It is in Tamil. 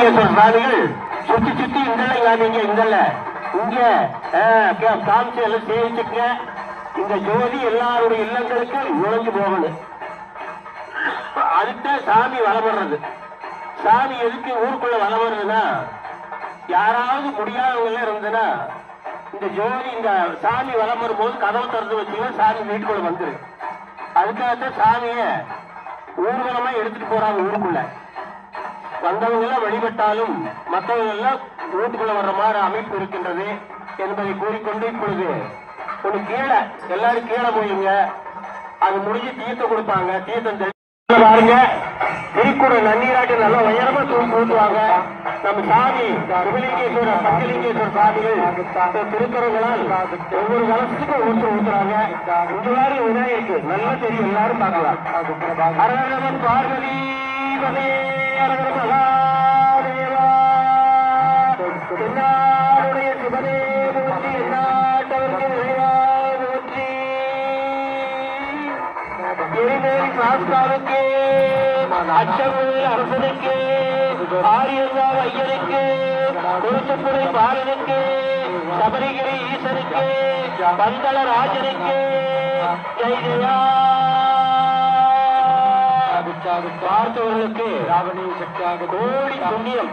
சிவலிங்கேஸ்வர சுவாமிகள் சுத்தி சுத்தி இங்கல்ல காமிங்க, இங்கல்ல இங்க காமிச்சு எல்லாம் சேவிச்சுக்க. இந்த ஜோதி எல்லாருடைய இல்லங்களுக்கு நுழைஞ்சு போகணும். அதுதான் சாமி வலம் வர்றது. சாமி எதுக்கு ஊருக்குள்ள வலம் வருதுன்னா, யாராவது முடியாதவங்க இருந்ததுன்னா இந்த ஜோதி இந்த சாமி வலம் வரும்போது கதவு திறந்து வச்சுன்னா சாமி வீட்டுக்குள்ள வந்துரு. அதுக்காகத்தான் சாமிய ஊர்வலமா எடுத்துட்டு போறாங்க. ஊருக்குள்ள வந்தவங்க எல்லாம் வழிபட்டாலும் மற்றவங்க எல்லாம் வீட்டுக்குள்ள வர்ற மாதிரி அமைப்பு இருக்கின்றது என்பதை கூறிக்கொண்டு, இப்பொழுது ஒண்ணு கீழே எல்லாரும் கீழே போயிருங்க. அது முடிஞ்சு தீர்த்தம் கொடுப்பாங்க. தீர்த்தம் பாருங்க, திருக்குற நன்னீராட்டி நல்லா உயரமா தூக்கி ஊட்டுவாங்க. நம்ம சாமி சிவலிங்கேஸ்வரர் பஞ்சலிங்கேஸ்வர சாமிகள் திருக்குறங்களால் ஒவ்வொரு கலசத்துக்கும் ஊத்துறாங்க. இந்த மாதிரி விநாயகருக்கு நல்லா தெரியும், எல்லாரும் பார்க்கலாம். அரகரமன் பார்வதி அரகர மகாதேவா என்னாருடைய சிவனே போற்றி, என்னாட்டவருக்கு நிறைவா போற்றி. எரிமேல் சாஸ்தாவுக்கு, அச்சமூர் அரசனுக்கு, ஆரியர்காவ் ஐயனுக்கு, குருத்துப்புரை பாலனுக்கு, சபரிகிரி ஈசனுக்கு, பந்தள ராஜனுக்கு ஜெய் ஜெயா. பார்த்தவர்களுக்கு கோடி புண்ணியம்.